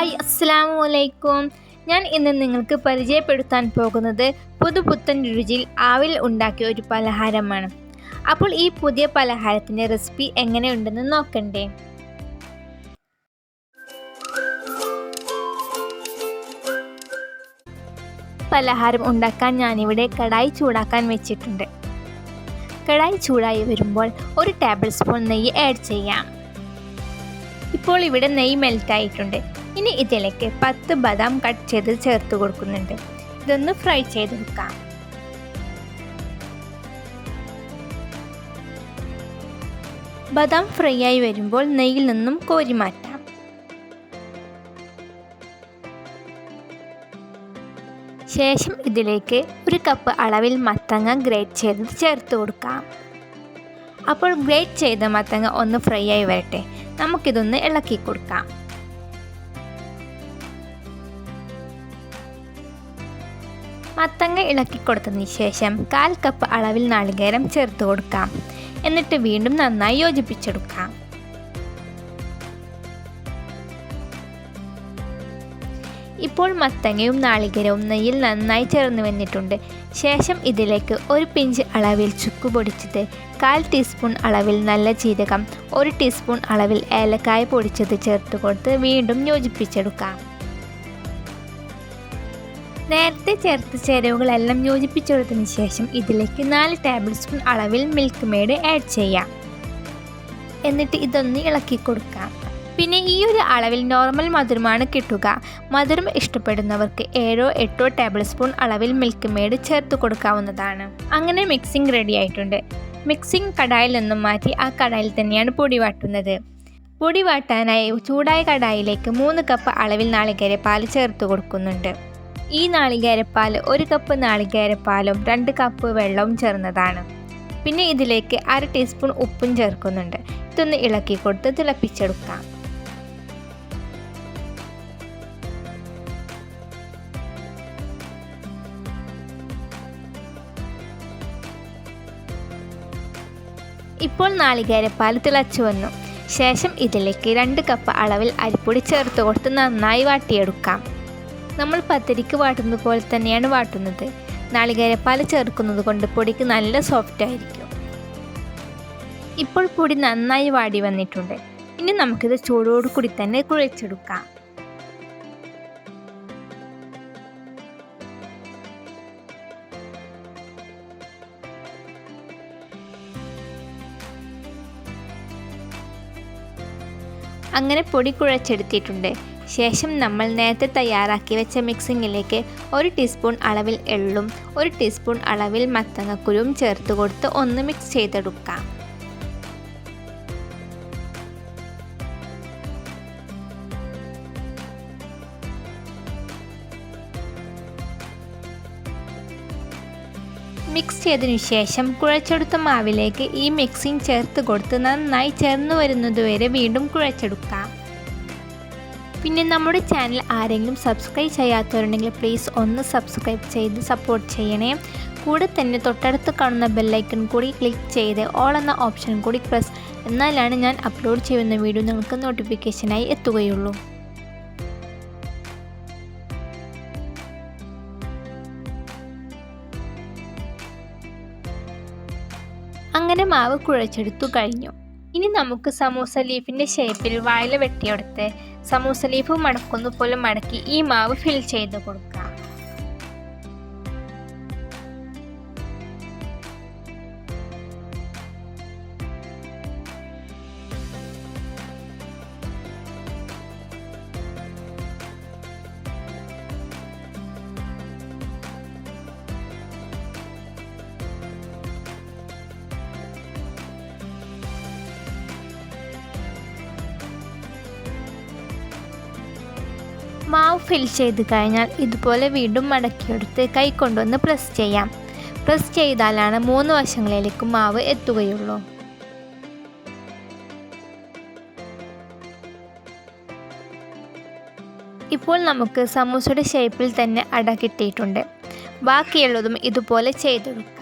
Hi അസ്സലാമു അലൈക്കും. ഞാൻ ഇന്ന് നിങ്ങൾക്ക് പരിചയപ്പെടുത്താൻ പോകുന്നത് പുതുപുത്തൻ രുചിയിൽ ആവിൽ ഉണ്ടാക്കിയ ഒരു പലഹാരമാണ്. അപ്പോൾ ഈ പുതിയ പലഹാരത്തിൻ്റെ റെസിപ്പി എങ്ങനെയുണ്ടെന്ന് നോക്കണ്ടേ? പലഹാരം ഉണ്ടാക്കാൻ ഞാനിവിടെ കടായി ചൂടാക്കാൻ വെച്ചിട്ടുണ്ട്. കടായി ചൂടായി വരുമ്പോൾ 1 ടേബിൾ സ്പൂൺ നെയ്യ് ആഡ് ചെയ്യാം. ഇപ്പോൾ ഇവിടെ നെയ്യ് മെൽറ്റായിട്ടുണ്ട്. ഇനി ഇതിലേക്ക് 10 ബദാം കട്ട് ചെയ്ത് ചേർത്ത് കൊടുക്കുന്നുണ്ട്. ഇതൊന്ന് ഫ്രൈ ചെയ്തെടുക്കാം. ബദാം ഫ്രൈ ആയി വരുമ്പോൾ നെയ്യിൽ നിന്നും കോരി മാറ്റാം. ശേഷം ഇതിലേക്ക് 1 കപ്പ് അളവിൽ മത്തങ്ങ ഗ്രേറ്റ് ചെയ്ത് ചേർത്ത് കൊടുക്കാം. അപ്പോൾ ഗ്രേറ്റ് ചെയ്ത മത്തങ്ങ ഒന്ന് ഫ്രൈ ആയി വരട്ടെ. നമുക്കിതൊന്ന് ഇളക്കി കൊടുക്കാം. മത്തങ്ങ ഇളക്കി കൊടുത്തതിന് ശേഷം 1/4 കപ്പ് അളവിൽ നാളികേരം ചേർത്ത് കൊടുക്കാം. എന്നിട്ട് വീണ്ടും നന്നായി യോജിപ്പിച്ചെടുക്കാം. ഇപ്പോൾ മത്തങ്ങയും നാളികേരവും നെയ്യിൽ നന്നായി ചേർന്ന് വന്നിട്ടുണ്ട്. ശേഷം ഇതിലേക്ക് 1 പിഞ്ച് അളവിൽ ചുക്ക് പൊടിച്ചത്, 1/4 ടീസ്പൂൺ അളവിൽ നല്ല ജീരകം, 1 ടീസ്പൂൺ അളവിൽ ഏലക്കായ പൊടിച്ചത് ചേർത്ത് കൊടുത്ത് വീണ്ടും യോജിപ്പിച്ചെടുക്കാം. നേരത്തെ ചേർത്ത ചേരുവകളെല്ലാം യോജിപ്പിച്ചെടുത്തതിന് ശേഷം ഇതിലേക്ക് 4 ടേബിൾ സ്പൂൺ അളവിൽ മിൽക്ക് മെയ്ഡ് ആഡ് ചെയ്യാം. എന്നിട്ട് ഇതൊന്ന് ഇളക്കി കൊടുക്കാം. പിന്നെ ഈ ഒരു അളവിൽ നോർമൽ മധുരമാണ് കിട്ടുക. മധുരം ഇഷ്ടപ്പെടുന്നവർക്ക് 7-8 ടേബിൾ സ്പൂൺ അളവിൽ മിൽക്ക് മെയ്ഡ് ചേർത്ത് കൊടുക്കാവുന്നതാണ്. അങ്ങനെ മിക്സിംഗ് റെഡി ആയിട്ടുണ്ട്. മിക്സിംഗ് കടായിൽ നിന്നും മാറ്റി ആ കടായിൽ തന്നെയാണ് പൊടി വാട്ടുന്നത്. പൊടി വാട്ടാനായി ചൂടായ കടായിലേക്ക് 3 കപ്പ് അളവിൽ നാളികേരപ്പാൽ ചേർത്ത് കൊടുക്കുന്നുണ്ട്. ഈ നാളികേരപ്പാൽ 1 കപ്പ് നാളികേരപ്പാലും 2 കപ്പ് വെള്ളവും ചേർന്നതാണ്. പിന്നെ ഇതിലേക്ക് 1/2 ടീസ്പൂൺ ഉപ്പും ചേർക്കുന്നുണ്ട്. ഇതൊന്ന് ഇളക്കി കൊടുത്ത് തിളപ്പിച്ചെടുക്കാം. ഇപ്പോൾ നാളികേരപ്പാൽ തിളച്ചു വന്നു. ശേഷം ഇതിലേക്ക് 2 കപ്പ് അളവിൽ അരിപ്പൊടി ചേർത്ത് കൊടുത്ത് നന്നായി വാട്ടിയെടുക്കാം. നമ്മൾ പത്തിരിക്ക് വാട്ടുന്നത് പോലെ തന്നെയാണ് വാട്ടുന്നത്. നാളികേരപ്പാൽ ചേർക്കുന്നത് കൊണ്ട് പൊടിക്ക് നല്ല സോഫ്റ്റ് ആയിരിക്കും. ഇപ്പോൾ പൊടി നന്നായി വാടി വന്നിട്ടുണ്ട്. ഇനി നമുക്കിത് ചൂടോടുകൂടി തന്നെ കുഴച്ചെടുക്കാം. അങ്ങനെ പൊടി കുഴച്ചെടുത്തിട്ടുണ്ട്. ശേഷം നമ്മൾ നേരത്തെ തയ്യാറാക്കി വെച്ച മിക്സിങ്ങിലേക്ക് 1 ടീസ്പൂൺ അളവിൽ എള്ളും 1 ടീസ്പൂൺ അളവിൽ മത്തങ്ങക്കുരുവും ചേർത്ത് കൊടുത്ത് ഒന്ന് മിക്സ് ചെയ്തെടുക്കാം. മിക്സ് ചെയ്തതിനു ശേഷം കുഴച്ചെടുത്ത മാവിലേക്ക് ഈ മിക്സിംഗ് ചേർത്ത് കൊടുത്ത് നന്നായി ചേർന്ന് വരുന്നതുവരെ വീണ്ടും കുഴച്ചെടുക്കാം. പിന്നെ നമ്മുടെ ചാനൽ ആരെങ്കിലും സബ്സ്ക്രൈബ് ചെയ്യാത്തവരുണ്ടെങ്കിൽ പ്ലീസ് ഒന്ന് സബ്സ്ക്രൈബ് ചെയ്ത് സപ്പോർട്ട് ചെയ്യണേ. കൂടെ തന്നെ തൊട്ടടുത്ത് കാണുന്ന ബെല്ലൈക്കൺ കൂടി ക്ലിക്ക് ചെയ്ത് ഓൾ എന്ന ഓപ്ഷൻ കൂടി പ്രസ് എന്നാലാണ് ഞാൻ അപ്ലോഡ് ചെയ്യുന്ന വീഡിയോ നിങ്ങൾക്ക് നോട്ടിഫിക്കേഷനായി എത്തുകയുള്ളൂ. അങ്ങനെ മാവ് കുഴച്ചെടുത്തു കഴിഞ്ഞു. ഇനി നമുക്ക് സമൂസ ലീഫിൻ്റെ ഷേപ്പിൽ വാഴ വെട്ടിയെടുത്ത് സമൂസ ലീഫ് മടക്കുന്ന പോലെ മടക്കി ഈ മാവ് ഫിൽ ചെയ്ത് കൊടുക്കാം. മാവ് ഫിൽ ചെയ്ത് കഴിഞ്ഞാൽ ഇതുപോലെ വീണ്ടും മടക്കിയെടുത്ത് കൈ കൊണ്ടൊന്ന് പ്രസ് ചെയ്യാം. പ്രസ് ചെയ്താലാണ് 3 വശങ്ങളിലേക്കും മാവ് എത്തുകയുള്ളൂ. ഇപ്പോൾ നമുക്ക് സമൂസയുടെ ഷേപ്പിൽ തന്നെ അട കിട്ടിയിട്ടുണ്ട്. ബാക്കിയുള്ളതും ഇതുപോലെ ചെയ്തെടുക്കാം.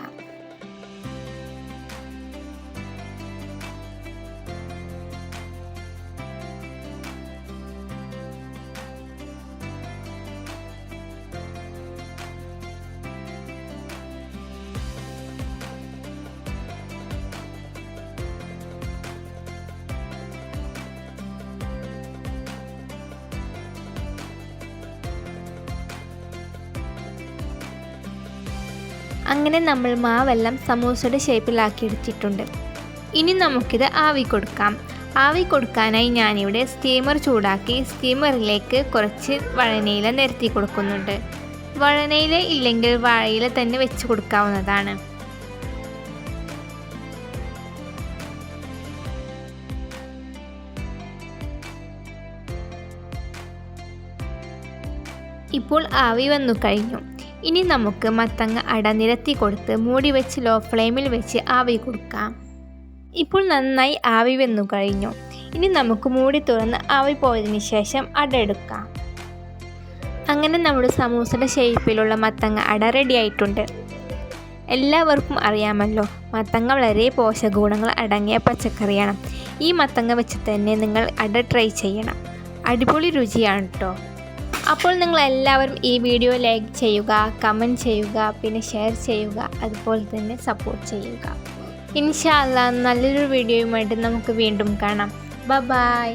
അങ്ങനെ നമ്മൾ മാവെല്ലാം സമൂസയുടെ ഷേപ്പിലാക്കി എടുത്തിട്ടുണ്ട്. ഇനി നമുക്കിത് ആവി കൊടുക്കാം. ആവി കൊടുക്കാനായി ഞാനിവിടെ സ്റ്റീമർ ചൂടാക്കി സ്റ്റീമറിലേക്ക് കുറച്ച് വഴനയില നിരത്തി കൊടുക്കുന്നുണ്ട്. വഴനയില ഇല്ലെങ്കിൽ വാഴയില തന്നെ വെച്ച് കൊടുക്കാവുന്നതാണ്. ഇപ്പോൾ ആവി വന്നു കഴിഞ്ഞു. ഇനി നമുക്ക് മത്തങ്ങ അട നിരത്തി കൊടുത്ത് മൂടി വെച്ച് ലോ ഫ്ലെയിമിൽ വെച്ച് ആവി കൊടുക്കാം. ഇപ്പോൾ നന്നായി ആവി വന്നു കഴിഞ്ഞു. ഇനി നമുക്ക് മൂടി തുറന്ന് ആവി പോയതിന് ശേഷം അട എടുക്കാം. അങ്ങനെ നമ്മുടെ സമൂസയുടെ ഷേപ്പിലുള്ള മത്തങ്ങ അട റെഡി ആയിട്ടുണ്ട്. എല്ലാവർക്കും അറിയാമല്ലോ, മത്തങ്ങ വളരെ പോഷകഗുണങ്ങൾ അടങ്ങിയ പച്ചക്കറിയാണ്. ഈ മത്തങ്ങ വെച്ച് തന്നെ നിങ്ങൾ അട ട്രൈ ചെയ്യണം. അടിപൊളി രുചിയാണ് കേട്ടോ. അപ്പോൾ നിങ്ങൾ എല്ലാവരും ഈ വീഡിയോ ലൈക്ക് ചെയ്യുക, കമൻറ്റ് ചെയ്യുക, പിന്നെ ഷെയർ ചെയ്യുക, അതുപോലെ തന്നെ സപ്പോർട്ട് ചെയ്യുക. ഇൻഷാ അല്ലാഹ് നല്ലൊരു വീഡിയോയുമായിട്ട് നമുക്ക് വീണ്ടും കാണാം. ബൈ.